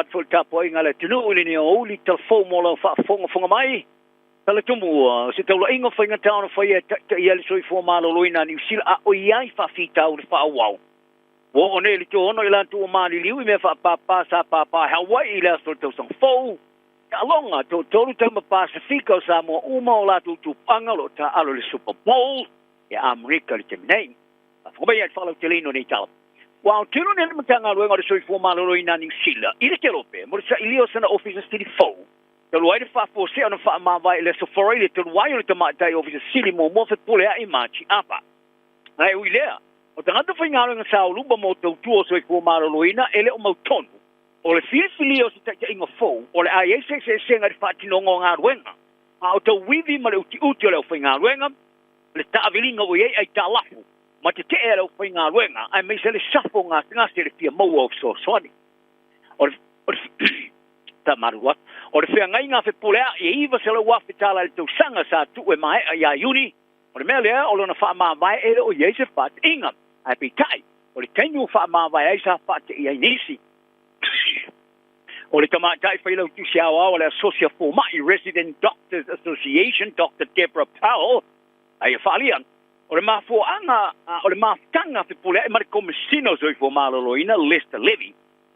mat fo tapo inga le tunu uli ni o uli telefon mo la fa fonga mai tala tumu se tau la inga whainga taona whaia ta ia le soi fo malo loina ni usila a o iai fa fita o le fa awau wo one li to ono ila tu mali liu me fa pa sa pa Hawaii ila so to sang fo alonga to tolu tama Pacifico sa mo uma o la tu panga lo ta alo le Super Bowl ya America le temnei fo ba ia falo telino ni tal wow tino ne matanga lo ngore soi fo malo loina ni sila ile ke lope mo sa ilio sana office city fo to lo ai fa fo se ona fa ma vai le so for ile to wai le tama dai office city mo fe pole ai machi apa ai uilea o tangata whaingaro ngā sao lupa mo tau tua soi kua maro loina, ele o mau tonu. O le whiwhili o si takia inga fau, o le ai eise se senga di whātinongo ngā ruenga. A o tau wiwi ma le uti o leo whaingā ruenga, le taawilinga o iei ai tā lafu. Ma te te e leo whaingā ruenga, ai mei se le safo ngā ngase le fia maua o so soani. O le ta marua. O le whea ngai ngā whepolea, e iwa se le wafi tāla le tau sanga sa tu e mai a ia iuni. O le mea lea, o lona wha maa vai ele o iei se whaat inga. Ai pitai, o le tainu wha maa vai ai sa whaate i ai nisi. O le tamatai whailau tu si awa o le asosia formai Resident Doctors Association, Dr. Deborah Powell, ai a whaalian. O le mafuanga, o le mafutanga whipulea e mare komisino zoi fo maloloina, Lester Levy,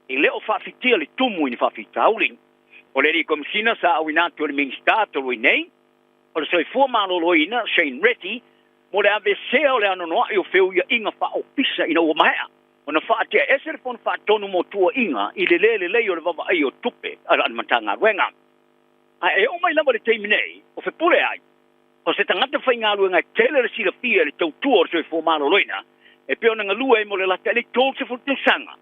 e leo whawhitia le tumu ini whawhitauling. O le komisina sa awinatu o le mingstar tolu nei, o le soi fo maloloina, Shane Retty, mo le ave seo le anonoa i o feu ia inga wha ofisa ina ua mahea. O na wha atea ese le fona wha tonu mo tua inga i le lei o le wawa ai o tupe ala matanga ruenga. A e o mai lama le teimi nei, o fe pule ai. O se tangata whai ngā luenga tele le sila fia le tau tua o le soi fo malo loina, e peo na ngalua e mo le lata le tol se futu sanga.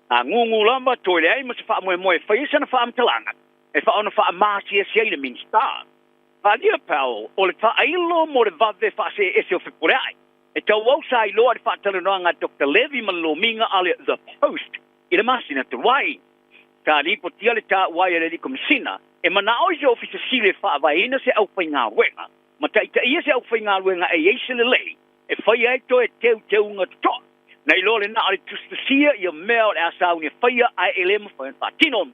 A ngungu lamba toile ai ma se wha moe whaisa na wha amtalanga. E wha ona wha amasi e siai le minstar. Adia pao, o le whaeilo mo le vave whaase ese o whipureai. E tau au sa i loa le whaatalonoa ngā Dr. Levy Malominga ale The Post, i le masina te wai. Tā lipo tia le tā wai ale li komisina, e mana o se ofisa sile whaavaina se au whai ngā ruenga, ma ta ia se au whai ngā ruenga e eise le lei, e whai ai to e teu ngā to. Nei lo le na ale tustasia i a mea o le asau ni whaia ai elema whain whaatinon.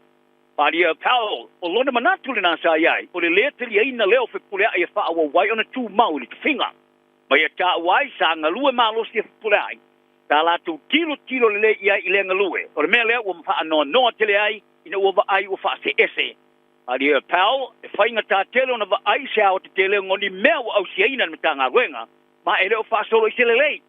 Paria Powell, o lona manatu le nasa iai, o le lea tali aina leo whipulea i a whaawa wai ona tū mau li te whinga. Mai a tā wai sa ngalue mālosi e whipulea ai. Tā lātou tilo le le iai i le ngalue. O le mea lea ua mwha noa tele ai, ina ua wa ai ua wha se ese. Paria Powell, e whainga tā tele ona wa ai se ao te tele ngoni mea wa au si aina na tā ngā ruenga, ma e leo wha solo i se le lei.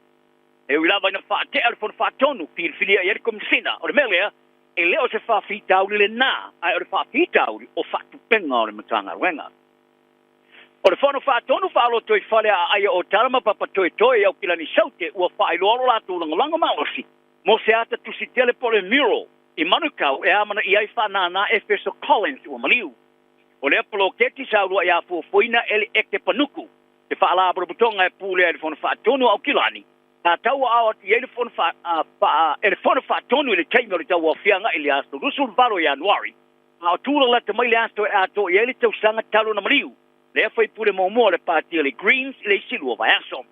E ui lava ina wha te alifon wha tonu, whilia i erikom sina. O le mea lea, e leo se whawhitauri le nā, ai o le whawhitauri o whatupenga o le matanga ruenga. O le whano whatonu whaalo toi whale a aia o tarama papa toi au kilani saute ua whaeloalo la tūlanga malosi. Mo se ata tusi telepole mural i manukau e amana i ai whanana e Fesco Collins ua maliu. O le apolo keti sa urua i a fuafuina ele eke panuku. E whaalabra butonga e pūlea e le whano whatonu au kilani. Ta tau awa ti ele fon fa tonu le taimi o le tau fianga ili asto rusul varo Januari. A tūra la te mai le asto e ato i ele tau sanga talo na mariu. Le fai pule mo le pati le Greens i le silua vai aso.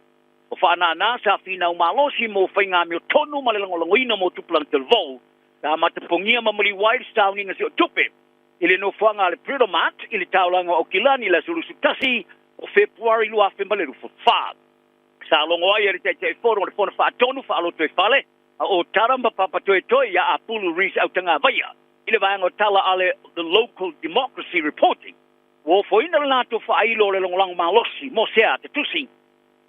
O whaana nā sa whina umalosi mo whainga mio tonu ma le langolongoina mo tupulang telvou. Ta matapongia ma mali wild sounding ngasi o tupe. Ile no whanga le Predomat ili taulanga o kilani la sulusutasi o Februari lua whembaleru whawha. Sa longo ai e te foro le fona whaatonu whaalo toi whale, o taramba papa toi ia a pulu ris au tanga vaia. Ile vanga o tala ale the local democracy reporting. Wo foina le nato whailo le longolango malosi, mo sea te tusi.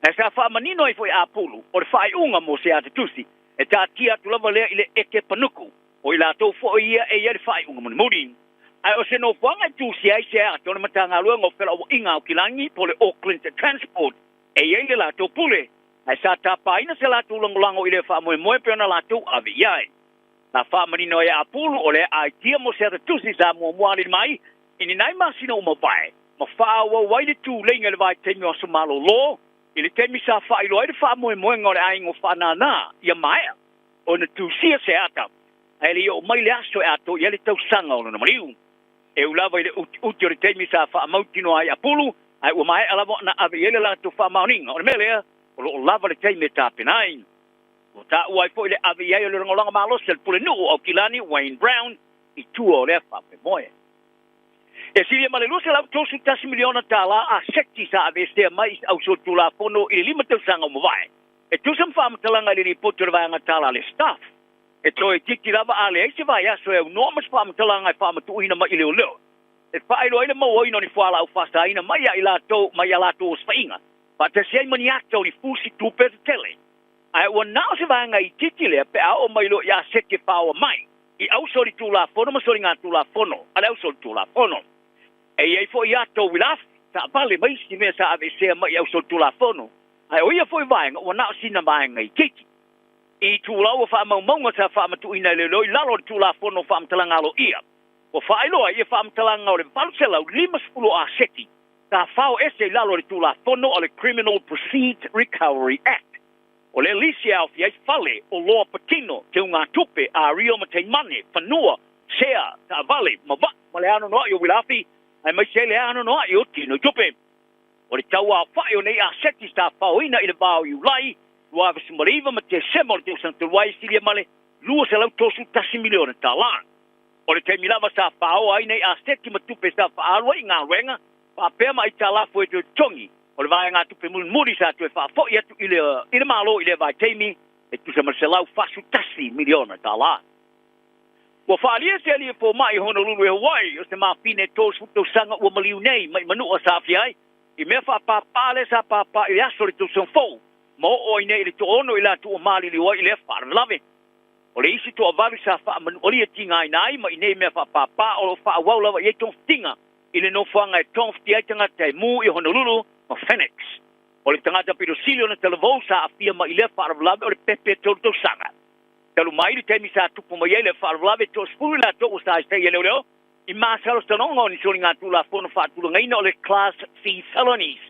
E sa whaamanino e foi a pulu, o le whaaiunga mo sea te tusi. E tā tia tu lava lea ile eke panuku, o ila tau fo ia e ia le whaaiunga moni murin. Ai o se no whanga tusi ai sea, tona matanga lua ngau whela o inga o kilangi po le Auckland Transport. E iei la tau pule, ai sa tapaina se la tau langolango i le wha moe peona la tau avi iai. Na wha manino e a pulu o le ai tia mo se tusi sa muamuani mai, ini nai masina o mawai, ma wha awa wai le tū leinga le vai teimi o sumalo lo, i le teimi sa wha ilo ai le wha moe ngau le aingo wha nana, ia maea, o na tū sia se ata, ai le o mai le aso e ato, ia le tau sanga o na mariu. E ulawa i le uti o le teimi sa wha mautino ai a pulu, ai ua mai ala na ave ele la tu fa maoninga o melea o lava le taime tapenain o ta ua fo ile ave ia le ngolanga malo sel pule no o kilani Wayne Brown I tua o lea whape moe. E siri male lusa lau tosu tasi miliona tala a sekti sa avestea mai au so tula fono I lima tausanga mo vai. E tusam whamatalanga li ripoto le vanga tala le staff. E toi tiki lava ale eise vai aso e enormous whamatalanga I whamatuina mai I leo leo. E whaelo ele mau oino ni whala au whasaina mai a ilato o swainga. Pata se ai mani ato ni fusi tupe te tele. Ai ua nao se vanga I tiki lea pe a o mailo ia seke whaua mai. I au sori tula fono ma sori ngā tula fono. Ale au sori tula fono. E iei fo I ato wilafi, sa pale mai si mea sa avesea mai au so tula fono. Ai oia fo I vaenga, ua nao sina vaenga I kiki. I tula ua wha maunga sa wha matuina lelo I lalo I tula fono wha mtalanga alo ia. Ua wha ailoa ia wha mtalanga o le valsela o 5 a seti. Sa whao ese I lalo I tula fono o le Criminal Proceeds Recovery Act. O le lisi au fiai fale o loa patino te unga tupe a rio ma te mane, whanua, sea, ta vale, ma le ano noa I o wilafi, ai mai se le ano noa I o tino tupe. O le tau a whae o nei a seti sta whaoina I le vāo I ulai, lua avesi mariva ma te sema o le te usang turuai silia male, lua se lau tosu tasi miliona ta lan. O le te milava sa whao ai nei a seti ma tupe sa whaarua I ngā ruenga, whapea ma I ta lafo e te tongi, o le vae ngā tupe muri sa tu e whaafoi atu I le malo I le vai teimi, e tu se se lau fasu tasi miliona ta lan. Ua whaalia se alia po mai Honolulu e Hawaii, o se mawhine tōs futo sanga ua maliu nei, mai manua sa fiai, I mea whaapapale sa papa I aso le tūsang fau, ma o nei le tōono I la tu o mali liwa I le whaaralawe. O le isi tu avaru sa whaamanuolia tinga I nai, ma I nei mea whaapapa o lo whaawau I e tōwhitinga, I le no whanga e tōwhiti ai tangata e mū I Honolulu, ma Phoenix. O le tangata piro silio na televou sa awhia ma I le whaaralawe o le pepe tō sanga. Talu mai le temi sa tupu mai ele whaaralawe tō spuri la tō sa I stei leo leo, I māsalo stanonga o ni sori ngā tūla whono whaatula ngaina o le Class C felonies.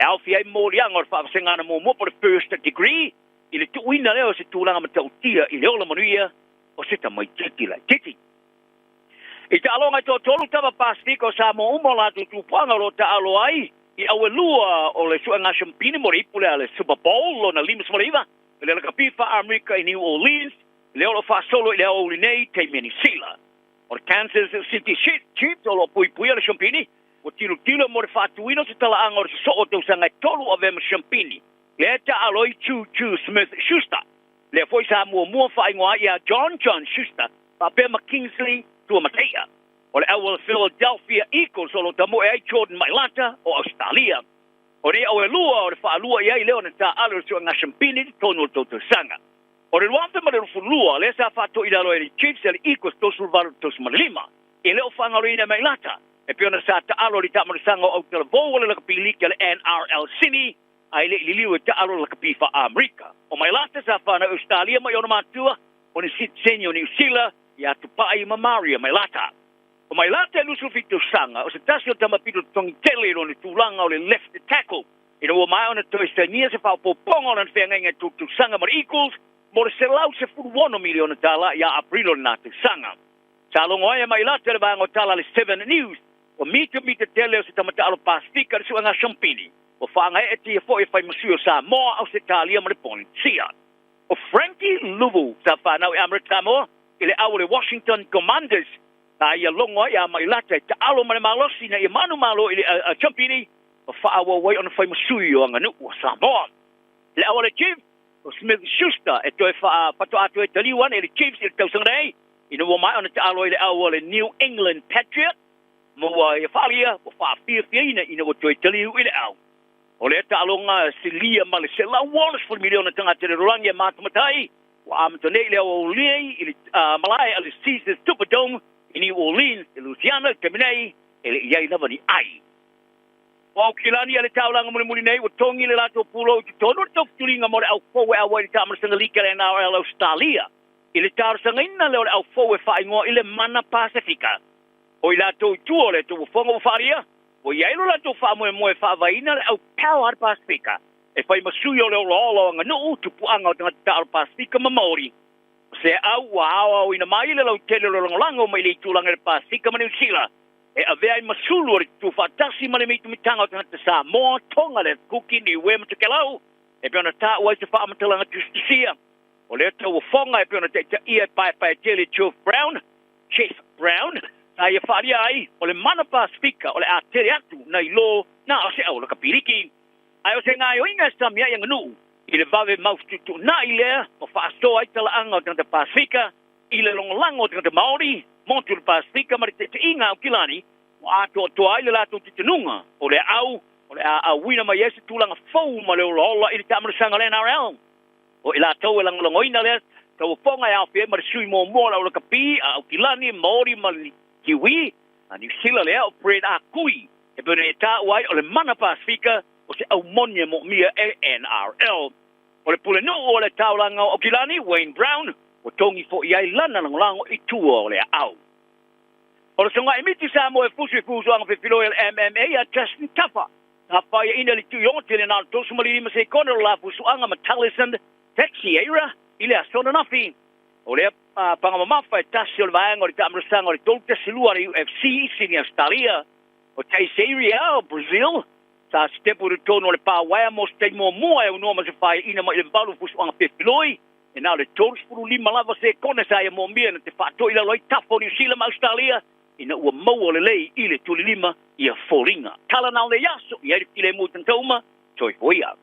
E awhi ai mōri anga o le whaafasengana mō po le first degree, I le tuuina leo se tūlanga ma tautia I leo la manuia o se ta mai titi la titi. I ta alonga tō tolu tava Pasifiko sa mō umola tu tūpanga ro ta alo ai, I awe lua o le suanga champini mo le ipule a le Super Bowl o na limas mo le iwa, le la kapifa America I New Orleans, leo lo fa solo I le auli nei te Menisila. O le Kansas City Chiefs o lo pui le champini, o tilo mo le fatuino se tala anga o le so o tau sanga tolu o vema champini. Le ta aloi Chu Smith Schuster. Le foi sa mua fa ingoa ia John Schuster, pa pema Kingsley tua Matea. O le awal Philadelphia Eagles o lo tamo e ai Jordan Mailata o Australia. O le awe lua o le fa lua ia I leo na ta alo so nga champini tonu o tau sanga. O le luampe ma le rufulua, le sa fato I lalo e le Chiefs e le Eagles tosu varu tosu malima. E leo whangaroina mai lata. E piona sa ta alo li tamari sanga o te lavou o le lakapiliki le NRL City, a le liliu e ta alo le lakapifa Amerika. O mai lata sa whana Australia mai ona matua, o ni Sydney o New Zealand, I atu pai Maria mai lata. O mai lata e lusu fitu sanga, o se tasi o tamapito tongi tele o ni tūlanga o le left tackle. I o mai ona to istania se whao poponga o na whenga tu sanga mar Eagles, mo se lau se $1 miliona ia aprilo na te sanga. Sa longo ai mai lata le vango tala le 7 News, o mita tele o se tamata alo Pasifika le suanga champini. O whanga e tia fo e whai masuo sa moa au se talia ma le policia. O Frankie Louvu sa whanau e Amerika moa, i le au le Washington Commanders, na ia longo ai a mai lata e ta alo ma le malosi na i manu malo i le champini, o whaawa wai ona whai masuo anga nu o sa moa. Le au le Chiefs, o Smith Schuster e toi pato atu e taliwan e le Chiefs i le tausanga nei, i no mai ona te alo i le au le New England Patriot, mo e whalia, o whaafia i no toi taliu i le au. O le ta alonga silia ma le sela Wallace for miliona tanga te rolangi e matamatai, wa amto nei le o lei i le malai a le Caesars Superdome i New Orleans, i Louisiana, Teminei, e le iai lava ni ai. O kilani ale taulanga muli nei o tongi le lato pulo i tono tok tulinga mo le au fowe a wai tamar sanga lika le na Australia. I le tar sanga ina le au fowe fa ingoa i le mana Pasifika. O i lato i tuo le tu fonga o faria, o i ailo lato fa moe fa vaina le au power Pasifika. E fai masui o le olo anga no tupu anga o tanga tar Pasifika ma Maori. Se au wa hawa o ina mai le lau tele lo lango mai le tulanga le Pasifika ma New Zealand. E avea I masulu o le tu fatasi ma le mitu mitanga o tangata sa moa tonga le kuki ni ue matu ke lau. E peona ta ua I te wha amatalanga justisia. O le tau o fonga e peona te ia pai tele Geoff Brown, Chief Brown saya wharia ai o le mana Pasifika o le a tere atu nei lo na o se au le kapiriki ai o se ngai o inga samia yang nu i le vave maustutu na i lea o whaastoa i tala anga o tangata Pasifika i le longolango o tangata Māori montu le Pasifika mari te inga o kilani o ato toa i le lato titanunga o le au o le a wina mai ese tūlanga fau ma le ola i le tamarisanga le NRL o i la tau e langolongoina lea tau ponga e au fie mari sui mō mōla o le kapi a o kilani Māori ma le kiwi a New Zealand lea o Fred a kui e bere e tā uai o le mana Pasifika o se au monia mo mia e NRL o le pule nuu o le taulanga o kilani Wayne Brown o tongi fo i ai lana langolango i tua o le au o le songa imiti sa mo e fusu anga fefilo e MMA a Justin Taffa a whaia ina li tui o tele nā tosu mali lima se kone o la fusu anga Metallisand Taxi Era i le asona nafi o le pangamamafa e tasi o le vaenga o le tamarasanga o le tolu tasilua le UFC i sini Australia o Teixeira o Brazil sa stepu de tono le pāwaia mo stei mo mua e unoma se whaia ina ma i le mbalu fusu anga pefiloi e nā le tolu spuru lima lava se kone sa ia mo mia na te whaato ila loi tafo New Zealand Australia ina ua mau o le lei i le tuli lima ia foringa. Kala nao le yaso i aere ki le mutantauma, toi foia.